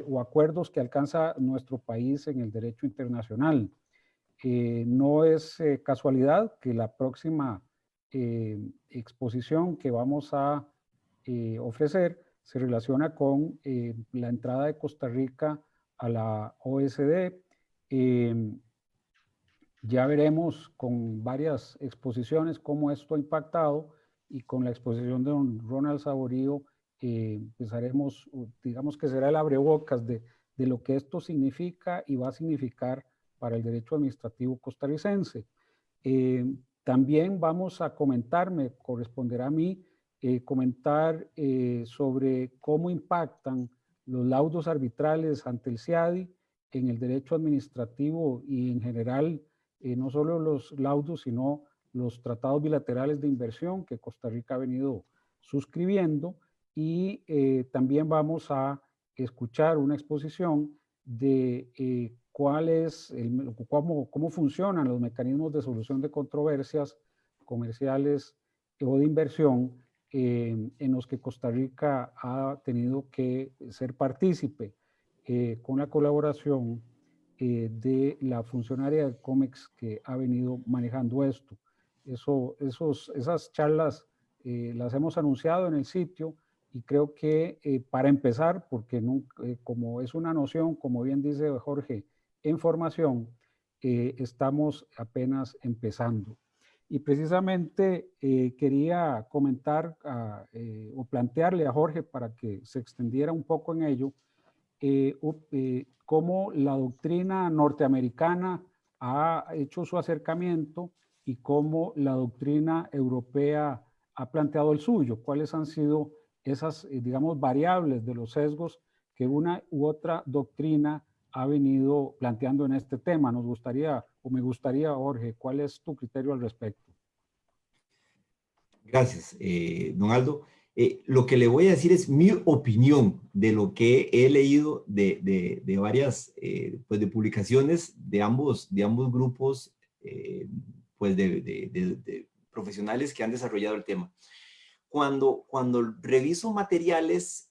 o acuerdos que alcanza nuestro país en el derecho internacional. No es casualidad que la próxima exposición que vamos a ofrecer se relaciona con la entrada de Costa Rica a la OSD. Ya veremos con varias exposiciones cómo esto ha impactado, y con la exposición de don Ronald Saborío pues haremos, digamos que será el abrebocas de lo que esto significa y va a significar para el derecho administrativo costarricense. También vamos a comentar, me corresponderá a mí, comentar sobre cómo impactan los laudos arbitrales ante el CIADI en el derecho administrativo y en general, no solo los laudos, sino los tratados bilaterales de inversión que Costa Rica ha venido suscribiendo. Y también vamos a escuchar una exposición de cómo funcionan los mecanismos de solución de controversias comerciales o de inversión en los que Costa Rica ha tenido que ser partícipe con la colaboración de la funcionaria del COMEX que ha venido manejando esto. Esas charlas las hemos anunciado en el sitio, y creo que para empezar, porque como es una noción, como bien dice Jorge, en formación, estamos apenas empezando. Y precisamente quería comentar o plantearle a Jorge, para que se extendiera un poco en ello, cómo la doctrina norteamericana ha hecho su acercamiento y cómo la doctrina europea ha planteado el suyo. ¿Cuáles han sido esas, digamos, variables de los sesgos que una u otra doctrina ha venido planteando en este tema? Nos gustaría, o me gustaría, Jorge, ¿cuál es tu criterio al respecto? Gracias, don Aldo. Lo que le voy a decir es mi opinión de lo que he leído de varias pues de publicaciones de ambos grupos pues de profesionales que han desarrollado el tema. Cuando reviso materiales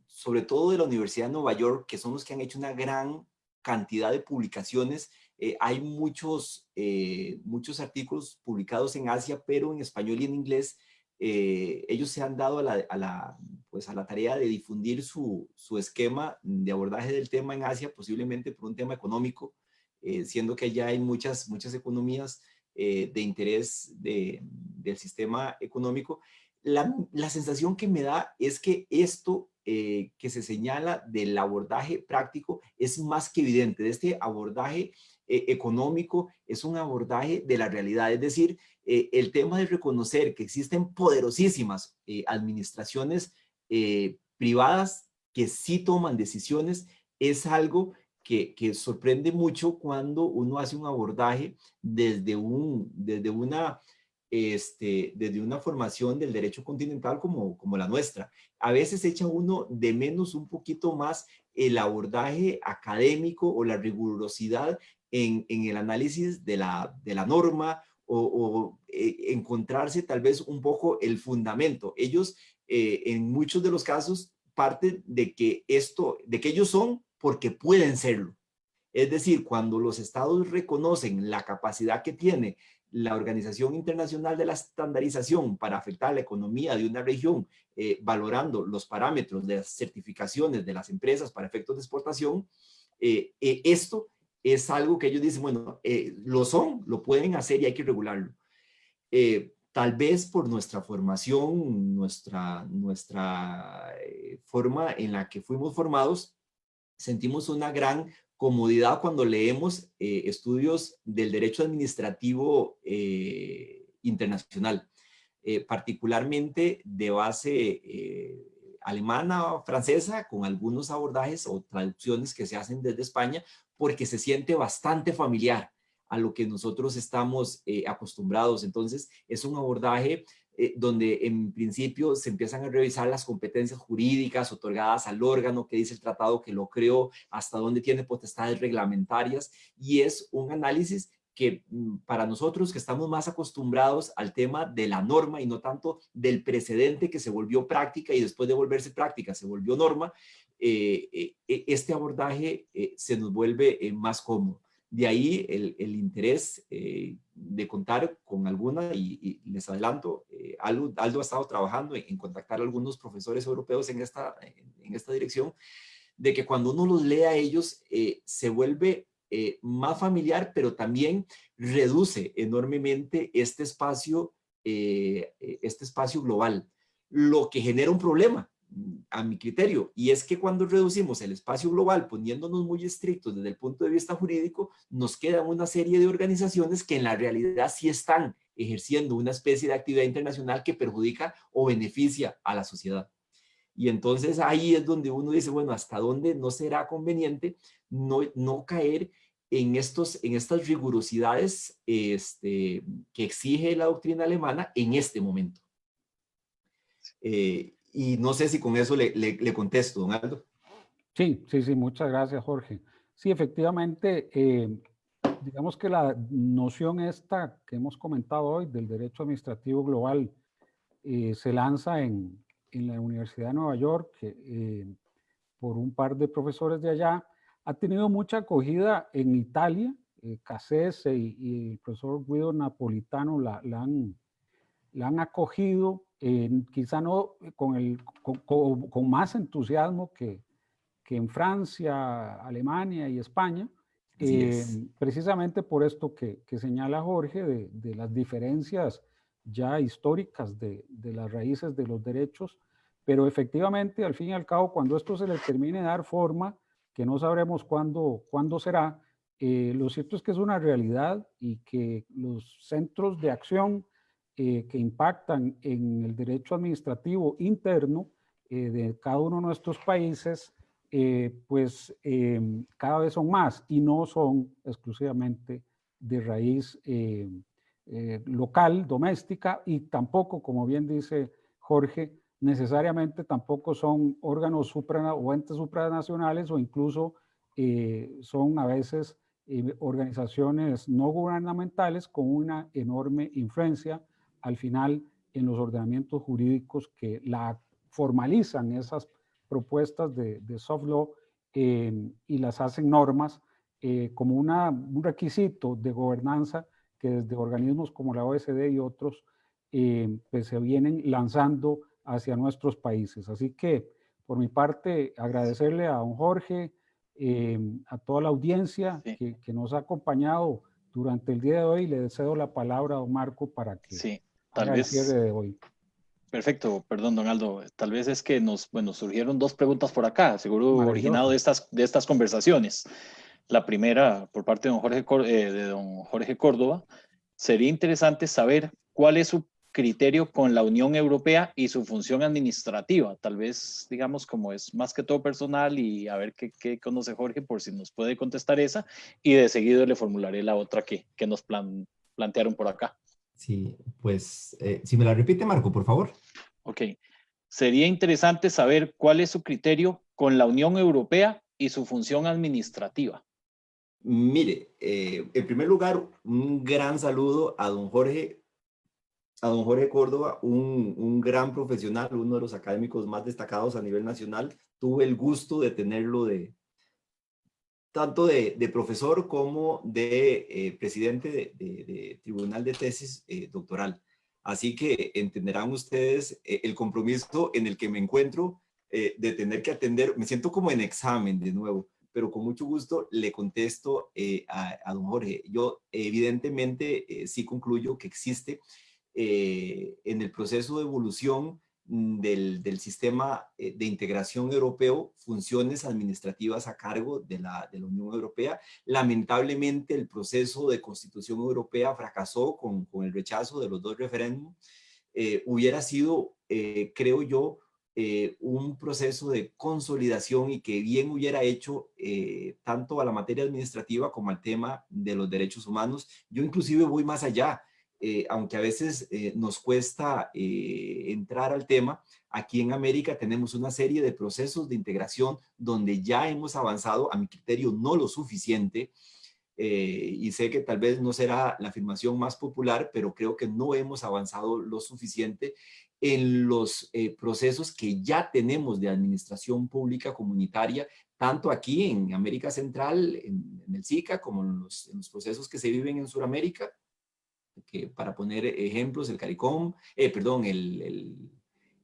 sobre todo de la Universidad de Nueva York, que son los que han hecho una gran cantidad de publicaciones. Hay muchos artículos publicados en Asia, pero en español y en inglés. Ellos se han dado a la tarea de difundir su esquema de abordaje del tema en Asia, posiblemente por un tema económico, siendo que allá hay muchas economías de interés del sistema económico. La sensación que me da es que esto que se señala del abordaje práctico es más que evidente. Este abordaje económico es un abordaje de la realidad, es decir, el tema de reconocer que existen poderosísimas administraciones privadas que sí toman decisiones es algo que sorprende mucho cuando uno hace un abordaje desde una formación del derecho continental como la nuestra. A veces echa uno de menos un poquito más el abordaje académico o la rigurosidad en el análisis de la norma o encontrarse tal vez un poco el fundamento. Ellos, en muchos de los casos, parten de que ellos son porque pueden serlo. Es decir, cuando los estados reconocen la capacidad que tiene la Organización Internacional de la Estandarización para afectar la economía de una región, valorando los parámetros de las certificaciones de las empresas para efectos de exportación, esto es algo que ellos dicen, bueno, lo pueden hacer y hay que regularlo. Tal vez por nuestra formación, nuestra forma en la que fuimos formados, sentimos una gran comodidad cuando leemos estudios del derecho administrativo internacional, particularmente de base alemana o francesa, con algunos abordajes o traducciones que se hacen desde España, porque se siente bastante familiar a lo que nosotros estamos acostumbrados. Entonces, es un abordaje donde en principio se empiezan a revisar las competencias jurídicas otorgadas al órgano que dice el tratado que lo creó, hasta dónde tiene potestades reglamentarias, y es un análisis que para nosotros que estamos más acostumbrados al tema de la norma y no tanto del precedente que se volvió práctica y después de volverse práctica se volvió norma, este abordaje se nos vuelve más cómodo. De ahí el interés de contar con alguna, y les adelanto, Aldo ha estado trabajando en contactar a algunos profesores europeos en esta dirección, de que cuando uno los lee a ellos se vuelve más familiar, pero también reduce enormemente este espacio global, lo que genera un problema a mi criterio, y es que cuando reducimos el espacio global poniéndonos muy estrictos desde el punto de vista jurídico, nos quedan una serie de organizaciones que en la realidad sí están ejerciendo una especie de actividad internacional que perjudica o beneficia a la sociedad. Y entonces ahí es donde uno dice, bueno, ¿hasta dónde no será conveniente no caer en estas rigurosidades que exige la doctrina alemana en este momento? Y no sé si con eso le contesto, don Aldo. Sí, muchas gracias, Jorge. Sí, efectivamente, digamos que la noción esta que hemos comentado hoy del derecho administrativo global se lanza en la Universidad de Nueva York por un par de profesores de allá. Ha tenido mucha acogida en Italia. Cassese y el profesor Guido Napolitano la han acogido, quizá no con más entusiasmo que en Francia, Alemania y España, precisamente por esto que señala Jorge, de las diferencias ya históricas de las raíces de los derechos, pero efectivamente, al fin y al cabo, cuando esto se le termine de dar forma, que no sabremos cuándo será, lo cierto es que es una realidad y que los centros de acción que impactan en el derecho administrativo interno de cada uno de nuestros países, cada vez son más y no son exclusivamente de raíz local, doméstica, y tampoco, como bien dice Jorge, necesariamente tampoco son órganos o entes supranacionales, o incluso son a veces organizaciones no gubernamentales con una enorme influencia al final en los ordenamientos jurídicos que la formalizan esas propuestas de soft law y las hacen normas como un requisito de gobernanza que desde organismos como la OECD y otros pues se vienen lanzando hacia nuestros países. Así que, por mi parte, agradecerle a don Jorge, a toda la audiencia Sí. que nos ha acompañado durante el día de hoy. Le cedo la palabra a don Marco para que Sí, tal haga el cierre vez, de hoy. perfecto, perdón, don Aldo, tal vez es que bueno, surgieron dos preguntas por acá, seguro originado Maravilloso. de estas conversaciones. La primera, por parte de don Jorge Córdoba, sería interesante saber cuál es su criterio con la Unión Europea y su función administrativa. Tal vez, digamos, como es más que todo personal y a ver qué conoce Jorge por si nos puede contestar esa y de seguido le formularé la otra que nos plantearon por acá. Sí, pues si me la repite, Marco, por favor. Ok. Sería interesante saber cuál es su criterio con la Unión Europea y su función administrativa. Mire, en primer lugar, un gran saludo a don Jorge Córdoba, un gran profesional, uno de los académicos más destacados a nivel nacional. Tuve el gusto de tenerlo tanto de profesor como de presidente de tribunal de tesis doctoral. Así que entenderán ustedes el compromiso en el que me encuentro de tener que atender. Me siento como en examen de nuevo, pero con mucho gusto le contesto a don Jorge. Yo evidentemente sí concluyo que existe en el proceso de evolución del sistema de integración europeo, funciones administrativas a cargo de la Unión Europea. Lamentablemente, el proceso de constitución europea fracasó con el rechazo de los dos referéndums. Hubiera sido, creo yo, un proceso de consolidación y que bien hubiera hecho tanto a la materia administrativa como al tema de los derechos humanos. Yo inclusive voy más allá. Aunque a veces nos cuesta entrar al tema, aquí en América tenemos una serie de procesos de integración donde ya hemos avanzado, a mi criterio, no lo suficiente, y sé que tal vez no será la afirmación más popular, pero creo que no hemos avanzado lo suficiente en los procesos que ya tenemos de administración pública comunitaria, tanto aquí en América Central, en el SICA, como en los procesos que se viven en Sudamérica, que para poner ejemplos, el CARICOM, perdón,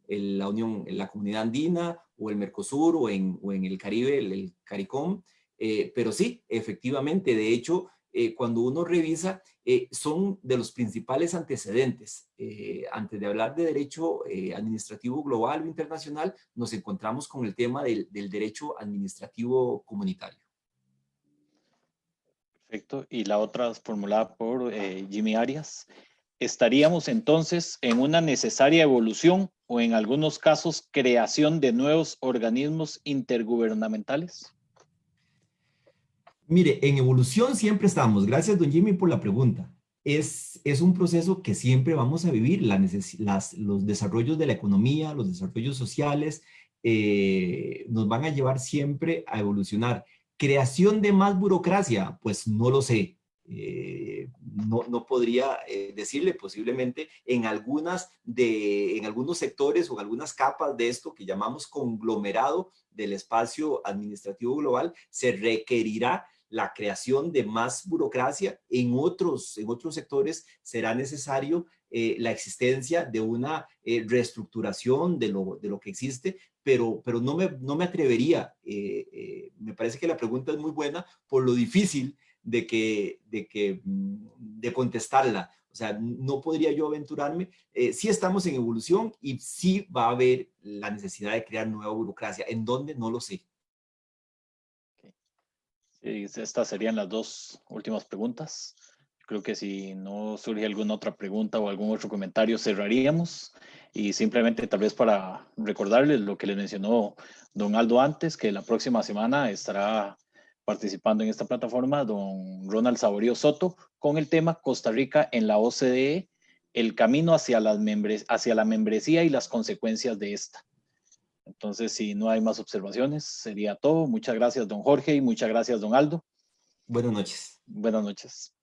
la Unión, la Comunidad Andina o el Mercosur o en el Caribe, el CARICOM. Pero sí, efectivamente, de hecho, cuando uno revisa, son de los principales antecedentes. Antes de hablar de derecho administrativo global o internacional, nos encontramos con el tema del derecho administrativo comunitario. Perfecto. Y la otra formulada por Jimmy Arias. ¿Estaríamos entonces en una necesaria evolución o en algunos casos creación de nuevos organismos intergubernamentales? Mire, en evolución siempre estamos. Gracias, don Jimmy, por la pregunta. Es un proceso que siempre vamos a vivir. Los desarrollos de la economía, los desarrollos sociales, nos van a llevar siempre a evolucionar. ¿Creación de más burocracia? Pues no lo sé. No podría decirle, posiblemente en algunos sectores o en algunas capas de esto que llamamos conglomerado del espacio administrativo global, se requerirá la creación de más burocracia. En otros sectores será necesario la existencia de una reestructuración de lo que existe, pero no me atrevería. Me parece que la pregunta es muy buena por lo difícil de contestarla. O sea, no podría yo aventurarme. Sí estamos en evolución y sí va a haber la necesidad de crear nueva burocracia. ¿En dónde? No lo sé. Sí, estas serían las dos últimas preguntas. Creo que si no surge alguna otra pregunta o algún otro comentario, cerraríamos. Y simplemente tal vez para recordarles lo que les mencionó don Aldo antes, que la próxima semana estará participando en esta plataforma don Ronald Saborío Soto con el tema Costa Rica en la OCDE, el camino hacia hacia la membresía y las consecuencias de esta. Entonces, si no hay más observaciones, sería todo. Muchas gracias, don Jorge, y muchas gracias, don Aldo. Buenas noches. Buenas noches.